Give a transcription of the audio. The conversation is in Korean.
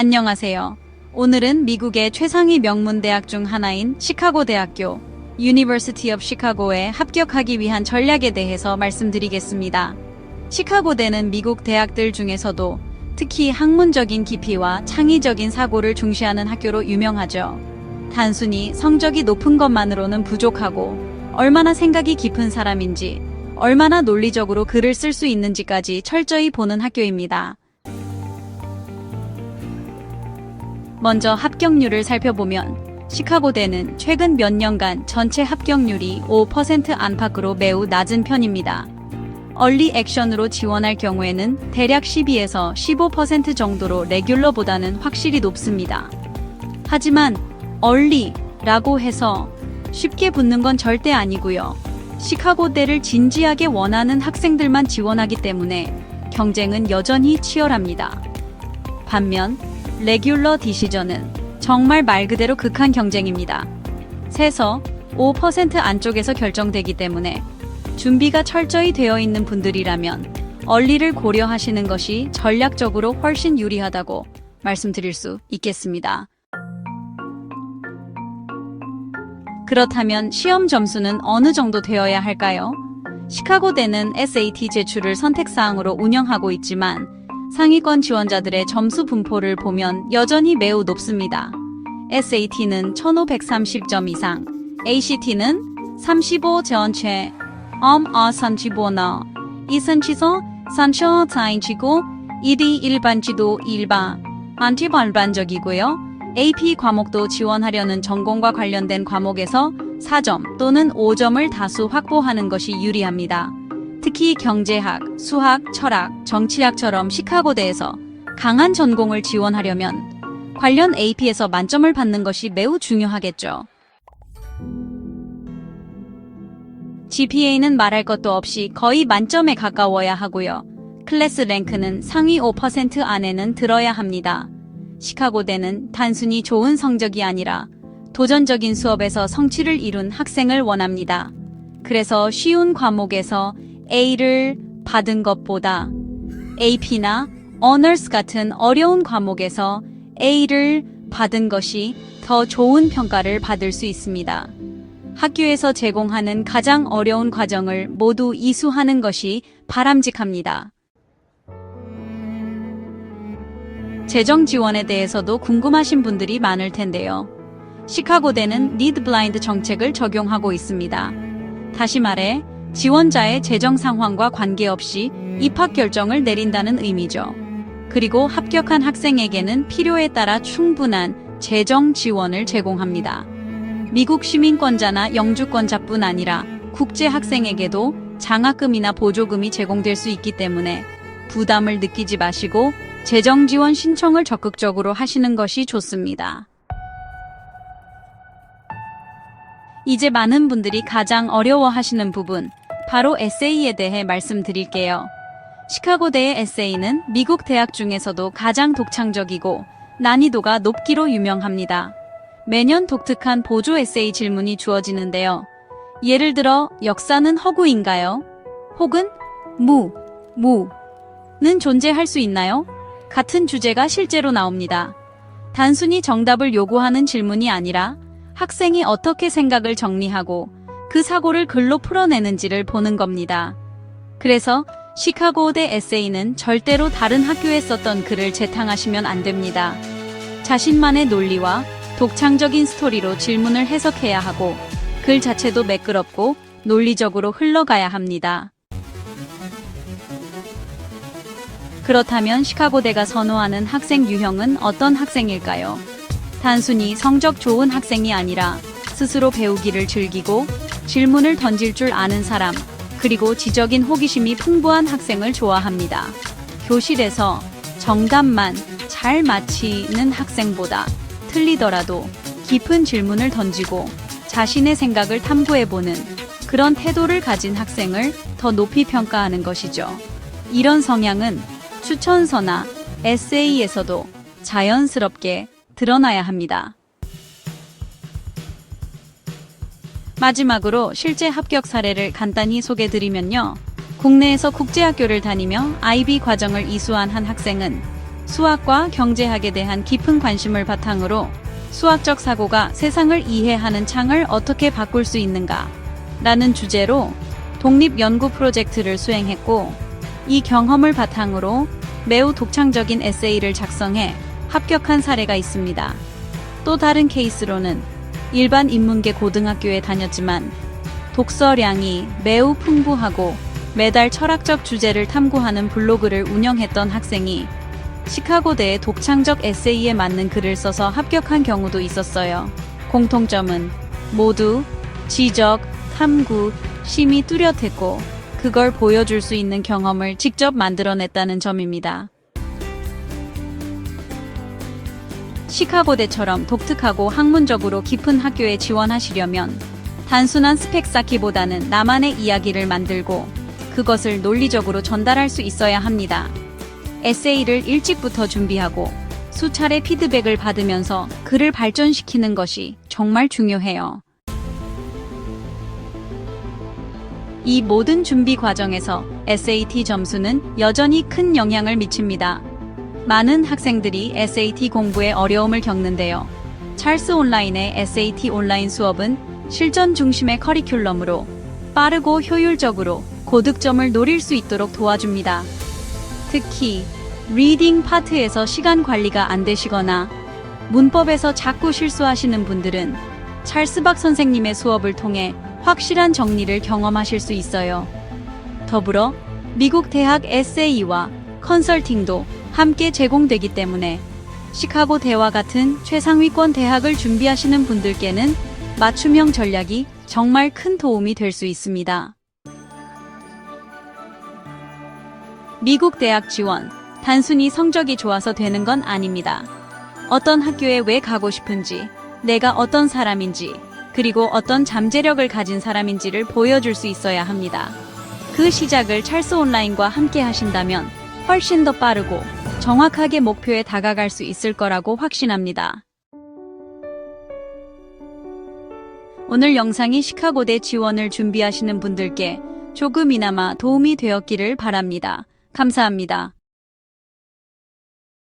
안녕하세요. 오늘은 미국의 최상위 명문대학 중 하나인 시카고 대학교 University of Chicago에 합격하기 위한 전략에 대해서 말씀드리겠습니다. 시카고대는 미국 대학들 중에서도 특히 학문적인 깊이와 창의적인 사고를 중시하는 학교로 유명하죠. 단순히 성적이 높은 것만으로는 부족하고 얼마나 생각이 깊은 사람인지, 얼마나 논리적으로 글을 쓸 수 있는지까지 철저히 보는 학교입니다. 먼저 합격률을 살펴보면 시카고대는 최근 몇 년간 전체 합격률이 5% 안팎으로 매우 낮은 편입니다. 얼리 액션으로 지원할 경우에는 대략 12에서 15% 정도로 레귤러보다는 확실히 높습니다. 하지만 얼리라고 해서 쉽게 붙는 건 절대 아니고요. 시카고대를 진지하게 원하는 학생들만 지원하기 때문에 경쟁은 여전히 치열합니다. 반면 레귤러 디시전은 정말 말 그대로 극한 경쟁입니다. 세서 5% 안쪽에서 결정되기 때문에 준비가 철저히 되어 있는 분들이라면 얼리를 고려하시는 것이 전략적으로 훨씬 유리하다고 말씀드릴 수 있겠습니다. 그렇다면 시험 점수는 어느 정도 되어야 할까요? 시카고대는 SAT 제출을 선택사항으로 운영하고 있지만 상위권 지원자들의 점수 분포를 보면 여전히 매우 높습니다. SAT는 1530점 이상, ACT는 35전체, 35나 이선치서 산처타인치고 일이 일반지도 안티반반적이고요. AP 과목도 지원하려는 전공과 관련된 과목에서 4점 또는 5점을 다수 확보하는 것이 유리합니다. 특히 경제학, 수학, 철학, 정치학처럼 시카고대에서 강한 전공을 지원하려면 관련 AP에서 만점을 받는 것이 매우 중요하겠죠. GPA는 말할 것도 없이 거의 만점에 가까워야 하고요. 클래스 랭크는 상위 5% 안에는 들어야 합니다. 시카고대는 단순히 좋은 성적이 아니라 도전적인 수업에서 성취를 이룬 학생을 원합니다. 그래서 쉬운 과목에서 A를 받은 것보다 AP나 Honors 같은 어려운 과목에서 A를 받은 것이 더 좋은 평가를 받을 수 있습니다. 학교에서 제공하는 가장 어려운 과정을 모두 이수하는 것이 바람직합니다. 재정 지원에 대해서도 궁금하신 분들이 많을 텐데요. 시카고대는 니드 블라인드 정책을 적용하고 있습니다. 다시 말해 지원자의 재정 상황과 관계없이 입학 결정을 내린다는 의미죠. 그리고 합격한 학생에게는 필요에 따라 충분한 재정 지원을 제공합니다. 미국 시민권자나 영주권자뿐 아니라 국제 학생에게도 장학금이나 보조금이 제공될 수 있기 때문에 부담을 느끼지 마시고 재정 지원 신청을 적극적으로 하시는 것이 좋습니다. 이제 많은 분들이 가장 어려워하시는 부분, 바로 에세이에 대해 말씀드릴게요. 시카고대의 에세이는 미국 대학 중에서도 가장 독창적이고 난이도가 높기로 유명합니다. 매년 독특한 보조 에세이 질문이 주어지는데요. 예를 들어 역사는 허구인가요? 혹은 무는 존재할 수 있나요? 같은 주제가 실제로 나옵니다. 단순히 정답을 요구하는 질문이 아니라 학생이 어떻게 생각을 정리하고 그 사고를 글로 풀어내는지를 보는 겁니다. 그래서 시카고대 에세이는 절대로 다른 학교에 썼던 글을 재탕하시면 안 됩니다. 자신만의 논리와 독창적인 스토리로 질문을 해석해야 하고 글 자체도 매끄럽고 논리적으로 흘러가야 합니다. 그렇다면 시카고대가 선호하는 학생 유형은 어떤 학생일까요? 단순히 성적 좋은 학생이 아니라 스스로 배우기를 즐기고 질문을 던질 줄 아는 사람, 그리고 지적인 호기심이 풍부한 학생을 좋아합니다. 교실에서 정답만 잘 맞히는 학생보다 틀리더라도 깊은 질문을 던지고 자신의 생각을 탐구해보는 그런 태도를 가진 학생을 더 높이 평가하는 것이죠. 이런 성향은 추천서나 에세이에서도 자연스럽게 드러나야 합니다. 마지막으로 실제 합격 사례를 간단히 소개드리면요. 국내에서 국제학교를 다니며 IB 과정을 이수한 한 학생은 수학과 경제학에 대한 깊은 관심을 바탕으로 수학적 사고가 세상을 이해하는 창을 어떻게 바꿀 수 있는가? 라는 주제로 독립 연구 프로젝트를 수행했고, 이 경험을 바탕으로 매우 독창적인 에세이를 작성해 합격한 사례가 있습니다. 또 다른 케이스로는 일반 인문계 고등학교에 다녔지만 독서량이 매우 풍부하고 매달 철학적 주제를 탐구하는 블로그를 운영했던 학생이 시카고대의 독창적 에세이에 맞는 글을 써서 합격한 경우도 있었어요. 공통점은 모두 지적, 탐구, 심이 뚜렷했고 그걸 보여줄 수 있는 경험을 직접 만들어냈다는 점입니다. 시카고대처럼 독특하고 학문적으로 깊은 학교에 지원하시려면 단순한 스펙 쌓기보다는 나만의 이야기를 만들고 그것을 논리적으로 전달할 수 있어야 합니다. 에세이를 일찍부터 준비하고 수차례 피드백을 받으면서 글을 발전시키는 것이 정말 중요해요. 이 모든 준비 과정에서 SAT 점수는 여전히 큰 영향을 미칩니다. 많은 학생들이 SAT 공부에 어려움을 겪는데요. 찰스 온라인의 SAT 온라인 수업은 실전 중심의 커리큘럼으로 빠르고 효율적으로 고득점을 노릴 수 있도록 도와줍니다. 특히 리딩 파트에서 시간 관리가 안 되시거나 문법에서 자꾸 실수하시는 분들은 찰스 박 선생님의 수업을 통해 확실한 정리를 경험하실 수 있어요. 더불어 미국 대학 에세이와 컨설팅도 함께 제공되기 때문에 시카고대와 같은 최상위권 대학을 준비하시는 분들께는 맞춤형 전략이 정말 큰 도움이 될 수 있습니다. 미국 대학 지원, 단순히 성적이 좋아서 되는 건 아닙니다. 어떤 학교에 왜 가고 싶은지, 내가 어떤 사람인지, 그리고 어떤 잠재력을 가진 사람인지를 보여줄 수 있어야 합니다. 그 시작을 찰스 온라인과 함께 하신다면 훨씬 더 빠르고 정확하게 목표에 다가갈 수 있을 거라고 확신합니다. 오늘 영상이 시카고대 지원을 준비하시는 분들께 조금이나마 도움이 되었기를 바랍니다. 감사합니다.